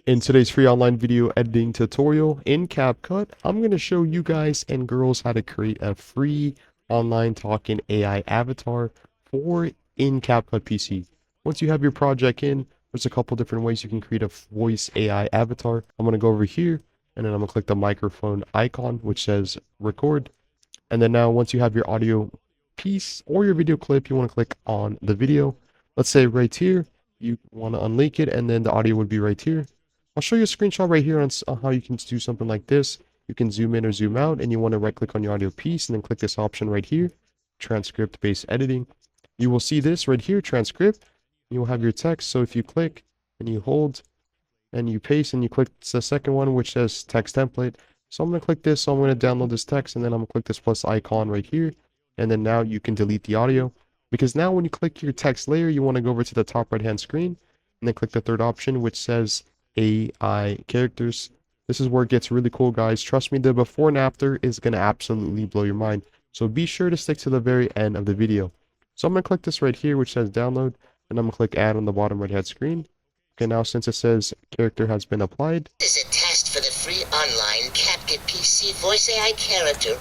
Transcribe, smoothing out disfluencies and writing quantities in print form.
In today's free online video editing tutorial in Capcut, I'm going to show you guys and girls how to create a free online talking AI avatar for in Capcut PC. Once you have your project in, there's a couple different ways you can create a voice AI avatar. I'm going to go over here and then I'm going to click the microphone icon which says record. And then now once you have your audio piece or your video clip, you want to click on the video. Let's say right here, you want to unlink it and then the audio would be right here. I'll show you a screenshot right here on how you can do something like this. You can zoom in or zoom out, and you want to right click on your audio piece and then click this option right here, transcript based editing. You will see this right here, transcript. You will have your text. So if you click and you hold and you paste and you click the second one, which says text template. So I'm going to click this. So I'm going to download this text and then I'm going to click this plus icon right here. And then now you can delete the audio, because now when you click your text layer, you want to go over to the top right hand screen and then click the third option, which says AI characters. This is where it gets really cool, guys. Trust me, the before and after is going to absolutely blow your mind. So be sure to stick to the very end of the video. So I'm going to click this right here, which says download, and I'm going to click add on the bottom right hand screen. Okay, now since it says character has been applied. This is a test for the free online Capcut PC voice AI character.